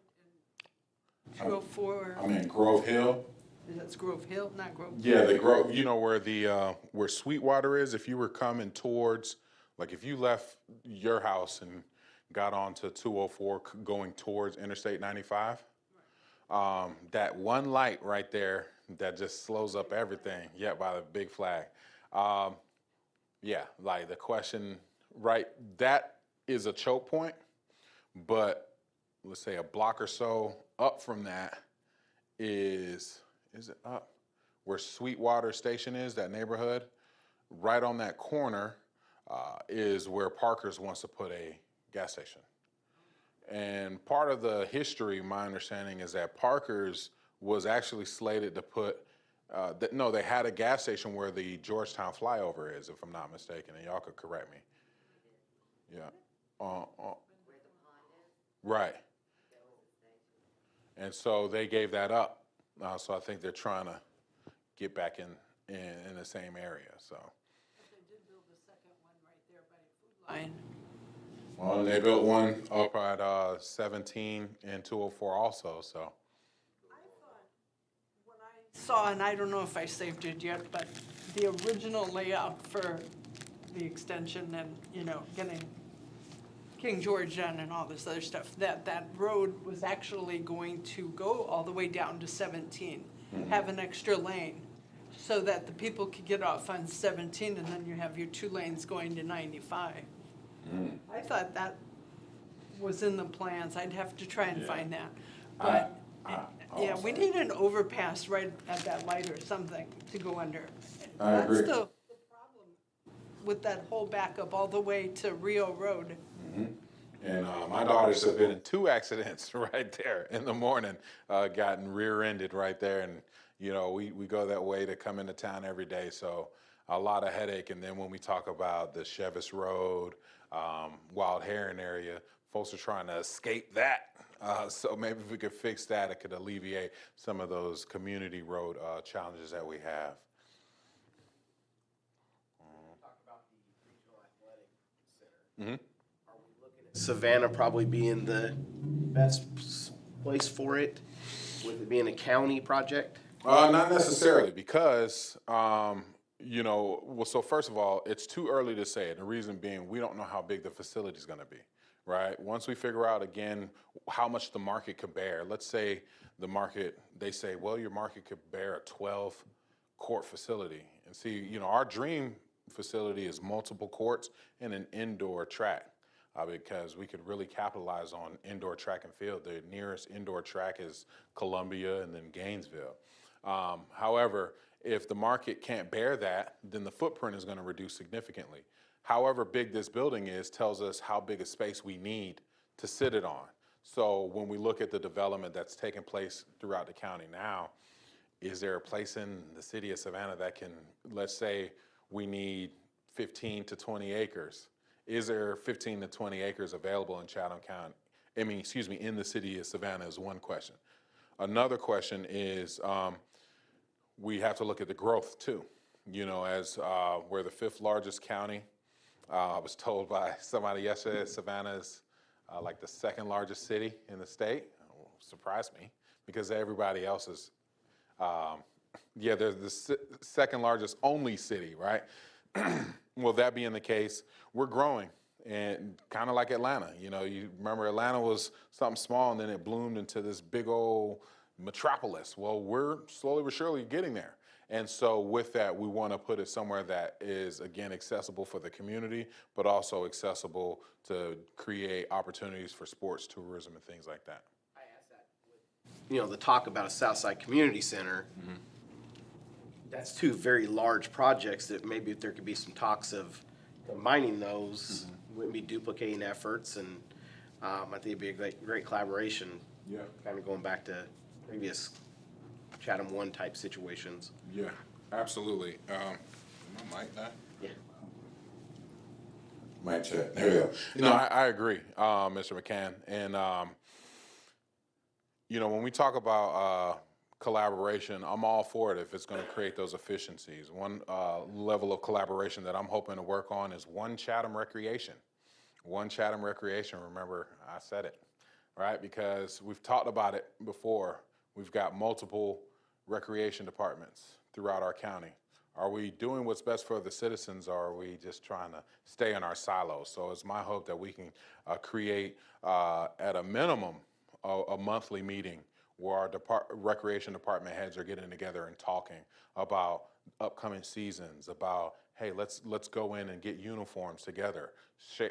and 204. I'm in Grove Hill. That's Grove Hill, not Grove. Yeah, the Grove. Where Sweetwater is. If you were coming towards, like if you left your house and got onto 204 going towards Interstate 95, that one light right there that just slows up everything. Yeah, by the big flag. Yeah, like the question, right? That is a choke point, but let's say a block or so up from that is it up where Sweetwater Station is, that neighborhood? Right on that corner is where Parker's wants to put a gas station. And part of the history, my understanding, is that Parker's was actually slated to put, they had a gas station where the Georgetown flyover is, if I'm not mistaken, and y'all could correct me. Yeah. Where the pond is, Right. there was a station. And so they gave that up. So I think they're trying to get back in the same area. So. But they did build a second one right there by Food Line. Well, and they built one up at 17 and 204 also. So. I thought, when I saw, and I don't know if I saved it yet, but the original layout for the extension and, getting King George done and all this other stuff, that road was actually going to go all the way down to 17, have an extra lane, so that the people could get off on 17, and then you have your 2 lanes going to 95. I thought that was in the plans. I'd have to try and find that. But, yeah, we need an overpass right at that light or something to go under. I agree. That's the problem with that whole backup all the way to Rio Road. And my daughters have been in 2 accidents right there in the morning, gotten rear-ended right there. And, you know, we go that way to come into town every day. So a lot of headache. And then when we talk about the Chevis Road, Wild Heron area, folks are trying to escape that. So maybe if we could fix that, it could alleviate some of those community road challenges that we have. Talk about the regional athletic center. Mm-hmm. Are we looking at Savannah probably being the best place for it, with it being a county project? Not necessarily, because you know, well, so first of all, it's too early to say it. The reason being, we don't know how big the facility is going to be, right? Once we figure out again how much the market could bear, let's say the market, they say, well, your market could bear a 12-court facility, and see, you know, our dream facility is multiple courts and an indoor track. Because we could really capitalize on indoor track and field. The nearest indoor track is Columbia and then Gainesville. However, if the market can't bear that, then the footprint is going to reduce significantly. However big this building is tells us how big a space we need to sit it on. So when we look at the development that's taking place throughout the county now, is there a place in the city of Savannah that can, let's say we need 15 to 20 acres. Is there 15 to 20 acres available in Chatham County? In the city of Savannah is one question. Another question is we have to look at the growth too. You know, as we're the 5th largest county. I was told by somebody yesterday that Savannah is like the 2nd largest city in the state. Surprised me because everybody else is, they're the 2nd largest only city, right? Well, that being the case, we're growing, and kind of like Atlanta. You know, you remember Atlanta was something small, and then it bloomed into this big old metropolis. Well, we're slowly but surely getting there. And so with that, we want to put it somewhere that is, again, accessible for the community, but also accessible to create opportunities for sports, tourism, and things like that. I asked that with, you know, the talk about a Southside Community Center. That's 2 very large projects that maybe if there could be some talks of combining those, wouldn't be duplicating efforts, and I think it'd be a great collaboration. Yeah. Kind of going back to previous Chatham 1 type situations. Yeah, absolutely. My mic now? Yeah. Mic check. There we go. No, I agree, Mr. McCann. And, you know, when we talk about collaboration, I'm all for it if it's going to create those efficiencies. One level of collaboration that I'm hoping to work on is One Chatham Recreation. One Chatham Recreation, remember, I said it, right? Because we've talked about it before. We've got multiple recreation departments throughout our county. Are we doing what's best for the citizens, or are we just trying to stay in our silos? So it's my hope that we can create, at a minimum, a monthly meeting where our recreation department heads are getting together and talking about upcoming seasons, about, hey, let's go in and get uniforms together.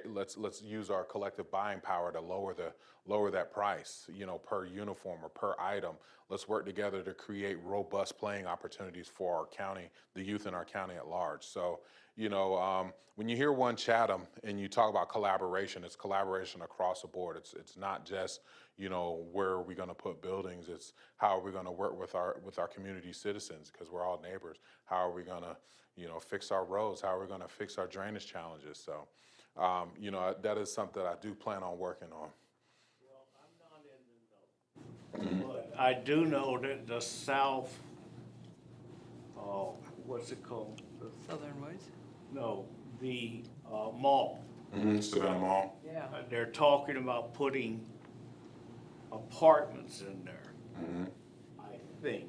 Let's use our collective buying power to lower that price, you know, per uniform or per item. Let's work together to create robust playing opportunities for our county, the youth in our county at large. So, you know, when you hear One Chatham and you talk about collaboration, it's collaboration across the board. It's not just, you know, where are we going to put buildings? It's how are we going to work with our community citizens, because we're all neighbors. How are we going to, you know, fix our roads? How are we going to fix our drainage challenges? So, you know, that is something I do plan on working on. Well, I'm not in the know, but I do know that the south, what's it called? Southern Woods? No, the mall. Savannah Mall. Yeah. They're talking about putting apartments in there, I think.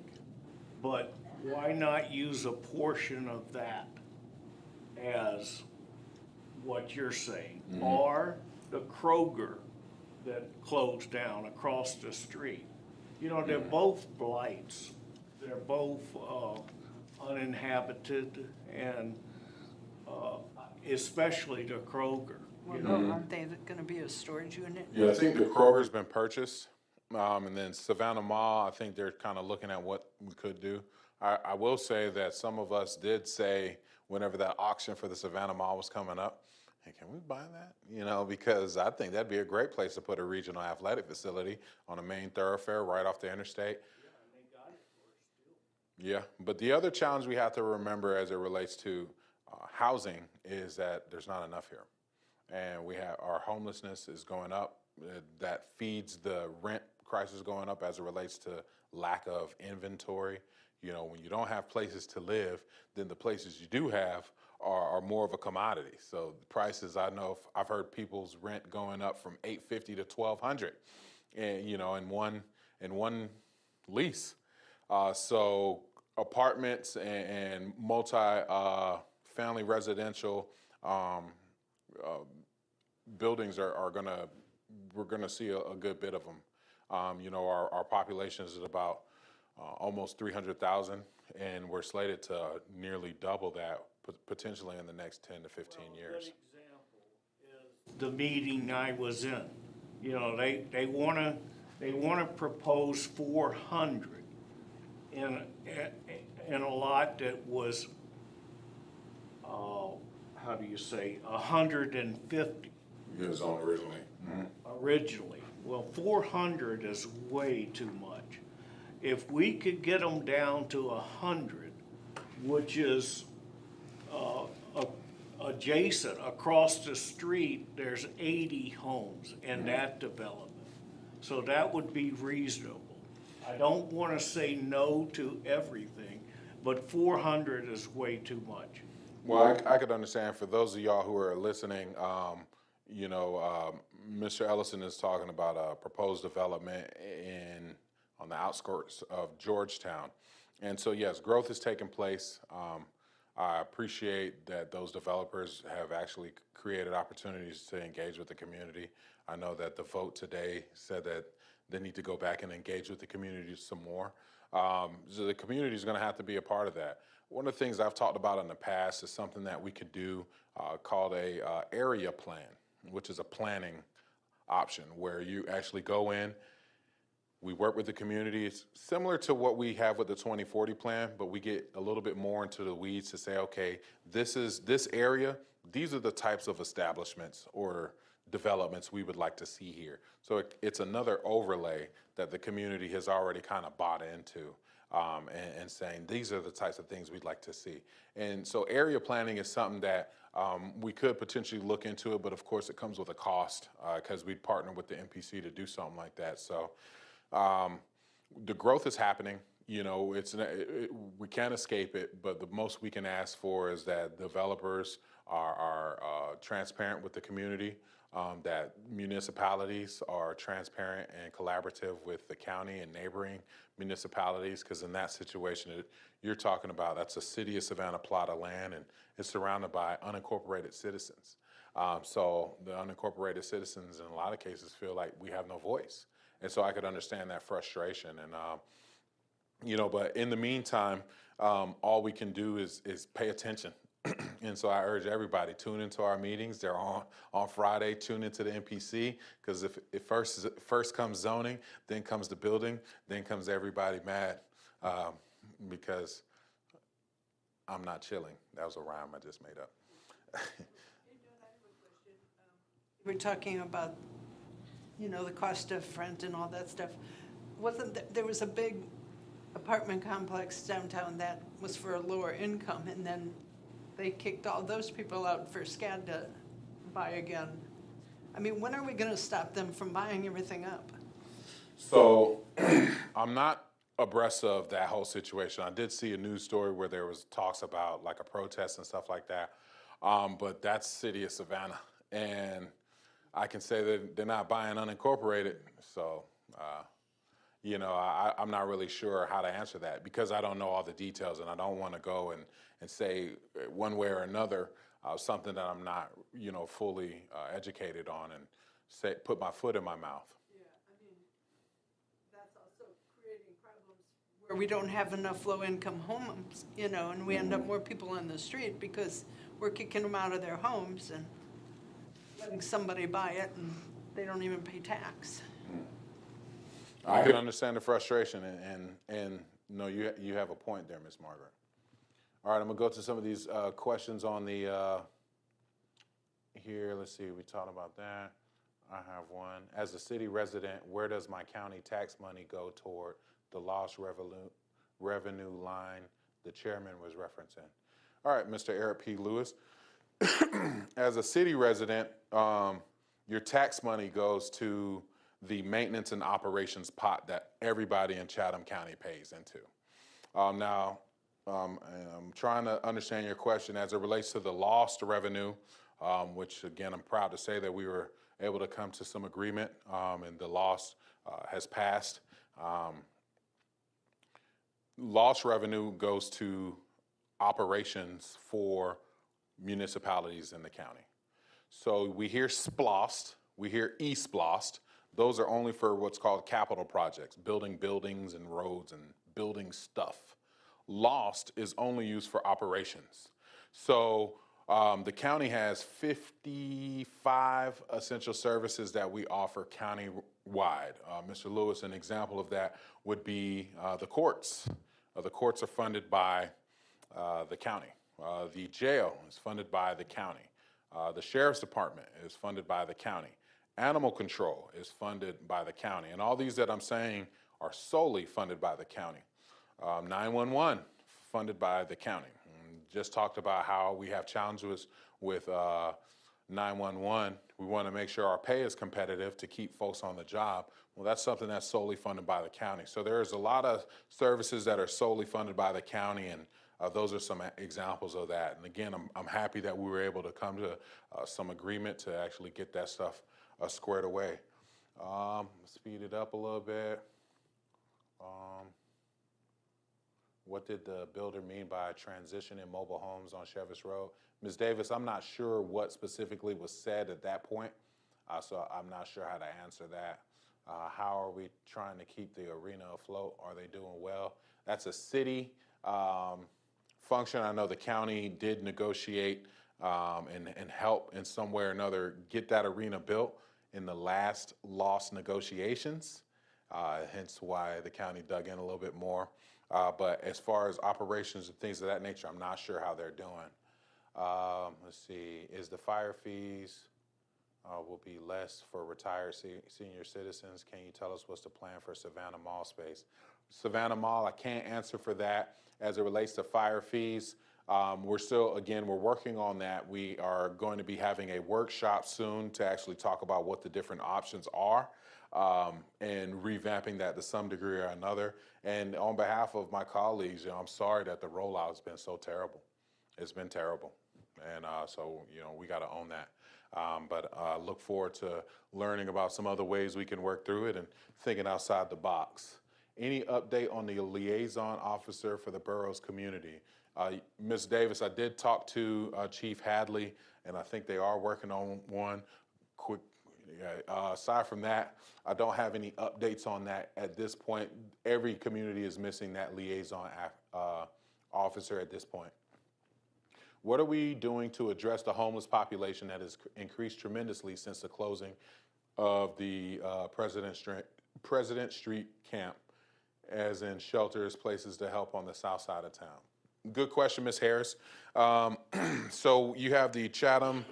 But why not use a portion of that as what you're saying? Or the Kroger that closed down across the street. You know, they're both blights. They're both uninhabited, and especially the Kroger. Well, aren't they gonna be a storage unit? Yeah, I think the Kroger's been purchased, and then Savannah Mall, I think they're kind of looking at what we could do. I will say that some of us did say, whenever that auction for the Savannah Mall was coming up, hey, can we buy that? You know, because I think that'd be a great place to put a regional athletic facility on a main thoroughfare right off the interstate. Yeah, and they got it for us still. Yeah, but the other challenge we have to remember as it relates to housing is that there's not enough here, and we have our homelessness is going up. That feeds the rent crisis going up as it relates to lack of inventory. You know, when you don't have places to live, then the places you do have are more of a commodity. So the prices, I know I've heard people's rent going up from $850 to $1,200, and you know, in one lease. So apartments and multi-family residential buildings are gonna, we're gonna see a good bit of them. You know, our population is at about almost 300,000, and we're slated to nearly double that potentially in the next 10 to 15 Well, years. a good example is the meeting I was in. You know, they wanna propose 400 in a lot that was, how do you say, 150 Years on originally. originally. Well, 400 is way too much. If we could get them down to 100, which is adjacent, across the street, there's 80 homes in that development. So that would be reasonable. I don't want to say no to everything, but 400 is way too much. Well, I could understand for those of y'all who are listening, you know, Mr. Ellison is talking about a proposed development on the outskirts of Georgetown. And so, yes, growth is taking place. I appreciate that those developers have actually created opportunities to engage with the community. I know that the vote today said that they need to go back and engage with the community some more. So the community is going to have to be a part of that. One of the things I've talked about in the past is something that we could do called a area plan, which is a planning option where you actually go in. We work with the community. It's similar to what we have with the 2040 plan, but we get a little bit more into the weeds to say, okay, this area, these are the types of establishments or developments we would like to see here. So it's another overlay that the community has already kind of bought into, and saying these are the types of things we'd like to see. And so area planning is something that we could potentially look into it, but of course it comes with a cost because we'd partner with the MPC to do something like that. So the growth is happening. You know, we can't escape it, but the most we can ask for is that developers are transparent with the community, that municipalities are transparent and collaborative with the county and neighboring municipalities, because in that situation, you're talking about, that's a city of Savannah plot of land, and it's surrounded by unincorporated citizens. So the unincorporated citizens in a lot of cases feel like we have no voice. And so I could understand that frustration. And, you know, but in the meantime, all we can do is pay attention. And so I urge everybody, tune into our meetings. They're on Friday. Tune into the MPC, because if first comes zoning, then comes the building, then comes everybody mad because I'm not chilling. That was a rhyme I just made up. We're talking about, you know, the cost of rent and all that stuff. There was a big apartment complex downtown that was for a lower income, and then they kicked all those people out for SCAD to buy again. I mean, when are we going to stop them from buying everything up? So I'm not abreast of that whole situation. I did see a news story where there was talks about like a protest and stuff like that, but that's city of Savannah, and I can say that they're not buying unincorporated. So, you know, I'm not really sure how to answer that because I don't know all the details, and I don't want to go and say one way or another something that I'm not, you know, fully educated on, and put my foot in my mouth. Yeah, I mean, that's also creating problems where we don't have enough low-income homes, you know, and we end up more people on the street because we're kicking them out of their homes and letting somebody buy it, and they don't even pay tax. I can understand the frustration, and no, you have a point there, Miss Margaret. All right, I'm gonna go to some of these questions on the here, let's see, we talked about that. I have one. As a city resident, where does my county tax money go toward the lost revenue line the chairman was referencing? All right, Mr. Eric P. Lewis. As a city resident, your tax money goes to the maintenance and operations pot that everybody in Chatham County pays into. Now, and I'm trying to understand your question as it relates to the lost revenue, which again, I'm proud to say that we were able to come to some agreement, and the loss has passed. Lost revenue goes to operations for municipalities in the county. So we hear SPLOST, we hear eSPLOST. Those are only for what's called capital projects, building buildings and roads and building stuff. Lost is only used for operations. So the county has 55 essential services that we offer county-wide. Mr. Lewis, an example of that would be the courts. The courts are funded by the county. The jail is funded by the county. The sheriff's department is funded by the county. Animal control is funded by the county. And all these that I'm saying are solely funded by the county. 911 funded by the county. Just talked about how we have challenges with 911. We want to make sure our pay is competitive to keep folks on the job. Well, that's something that's solely funded by the county. So there's a lot of services that are solely funded by the county, and those are some examples of that. And again, I'm happy that we were able to come to some agreement to actually get that stuff squared away. Speed it up a little bit. What did the builder mean by transitioning mobile homes on Chevis Road? Ms. Davis, I'm not sure what specifically was said at that point, so I'm not sure how to answer that. How are we trying to keep the arena afloat? Are they doing well? That's a city function. I know the county did negotiate and help in some way or another get that arena built in the last lost negotiations, hence why the county dug in a little bit more. But as far as operations and things of that nature, I'm not sure how they're doing. Let's see, is the fire fees will be less for retired senior citizens? Can you tell us what's the plan for Savannah Mall space? Savannah Mall, I can't answer for that as it relates to fire fees. We're still, again, we're working on that. We are going to be having a workshop soon to actually talk about what the different options are. And revamping that to some degree or another. And on behalf of my colleagues, I'm sorry that the rollout has been so terrible. It's been terrible. And so, we got to own that. But I look forward to learning about some other ways we can work through it and thinking outside the box. Any update on the liaison officer for the borough's community? Ms. Davis, I did talk to Chief Hadley, and I think they are working on one. Quick. Aside from that, I don't have any updates on that at this point. Every community is missing that liaison officer at this point. What are we doing to address the homeless population that has increased tremendously since the closing of the President Street camp, as in shelters, places to help on the south side of town? Good question, Ms. Harris. So you have the Chatham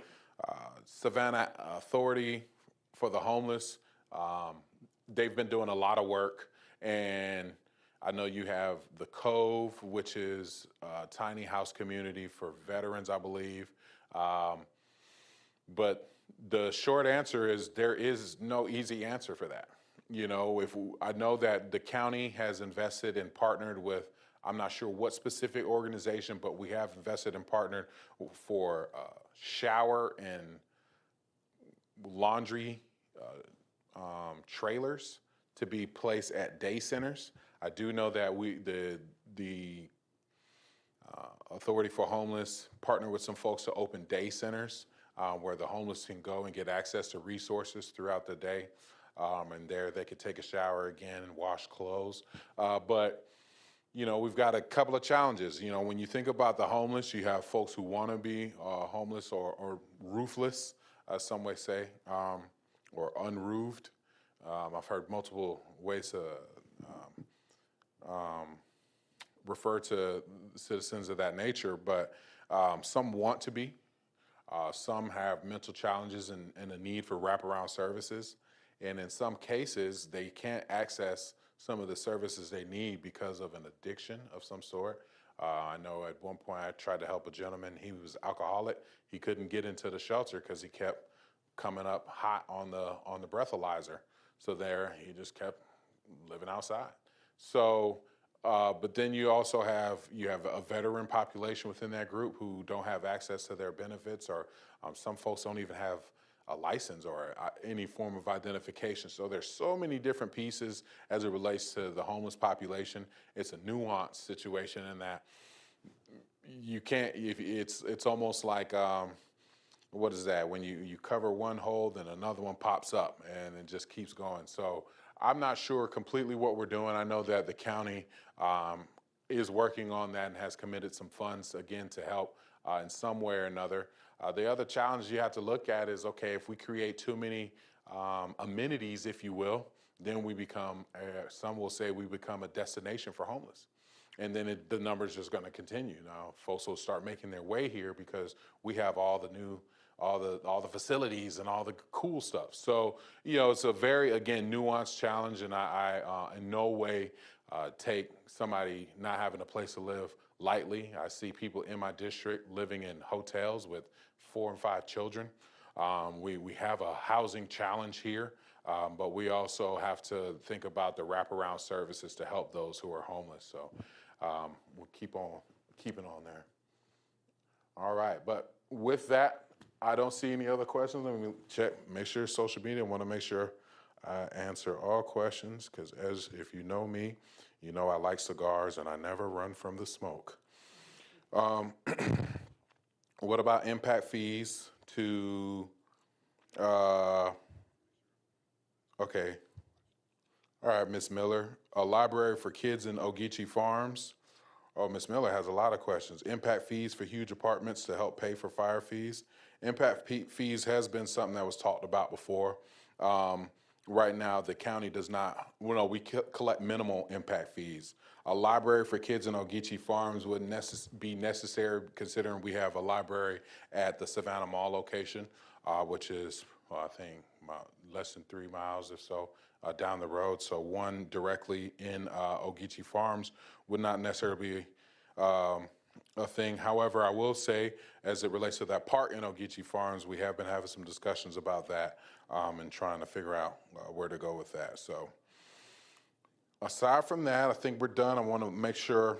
Savannah Authority for the homeless. They've been doing a lot of work, and I know you have the Cove, which is a tiny house community for veterans, I believe. But the short answer is there is no easy answer for that. I know that the county has invested and partnered with, I'm not sure what specific organization, but we have invested and partnered for shower and laundry trailers to be placed at day centers. I do know that the Authority for Homeless partner with some folks to open day centers where the homeless can go and get access to resources throughout the day. And there they could take a shower again and wash clothes. But we've got a couple of challenges. When you think about the homeless, you have folks who want to be homeless or roofless, as some may say, or unroofed. I've heard multiple ways to refer to citizens of that nature, but some want to be. Some have mental challenges and a need for wraparound services. And in some cases, they can't access some of the services they need because of an addiction of some sort. I know at one point I tried to help a gentleman. He was alcoholic. He couldn't get into the shelter because he kept coming up hot on the breathalyzer. So there, he just kept living outside. So, but then you also have a veteran population within that group who don't have access to their benefits, or some folks don't even have a license or any form of identification. So there's so many different pieces as it relates to the homeless population. It's a nuanced situation in that you can't. It's almost like what is that? When you cover one hole, then another one pops up, and it just keeps going. So I'm not sure completely what we're doing. I know that the county is working on that and has committed some funds again to help in some way or another. The other challenge you have to look at is, okay, if we create too many amenities, if you will, then we become, some will say we become a destination for homeless. And then the number's just gonna continue. Now, folks will start making their way here because we have all the facilities and all the cool stuff. So, it's a very, again, nuanced challenge, and I in no way take somebody not having a place to live lightly. I see people in my district living in hotels with 4 and 5 children. We have a housing challenge here, but we also have to think about the wraparound services to help those who are homeless. So we'll keep on keeping on there. All right, but with that, I don't see any other questions. Let me check, make sure social media. I want to make sure I answer all questions because, as if you know me, you know I like cigars and I never run from the smoke. What about impact fees to, okay. All right, Ms. Miller, a library for kids in Ogeechee Farms. Oh, Ms. Miller has a lot of questions. Impact fees for huge apartments to help pay for fire fees. Impact fees has been something that was talked about before. Right now, the county does not, we collect minimal impact fees. A library for kids in Ogeechee Farms wouldn't be necessary considering we have a library at the Savannah Mall location, which is, I think, about less than 3 miles or so down the road. So one directly in Ogeechee Farms would not necessarily be a thing. However, I will say, as it relates to that park in Ogeechee Farms, we have been having some discussions about that and trying to figure out where to go with that. So aside from that, I think we're done. I wanted to make sure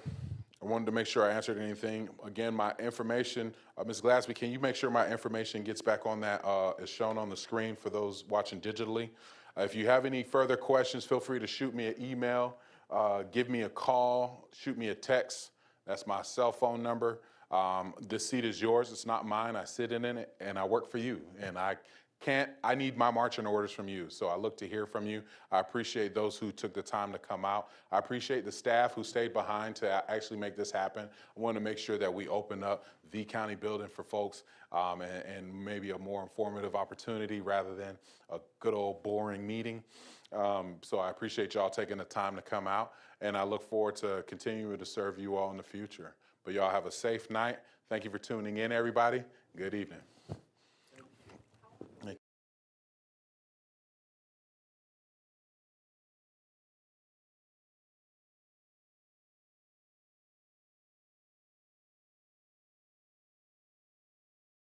I answered anything. Again, my information, Ms. Glassby, can you make sure my information gets back on that, is shown on the screen for those watching digitally? If you have any further questions, feel free to shoot me an email, give me a call, shoot me a text. That's my cell phone number. This seat is yours, it's not mine. I sit in it and I work for you. And I need my marching orders from you. So I look to hear from you. I appreciate those who took the time to come out. I appreciate the staff who stayed behind to actually make this happen. I want to make sure that we open up the county building for folks and maybe a more informative opportunity rather than a good old boring meeting. So I appreciate y'all taking the time to come out, and I look forward to continuing to serve you all in the future. But y'all have a safe night. Thank you for tuning in, everybody. Good evening.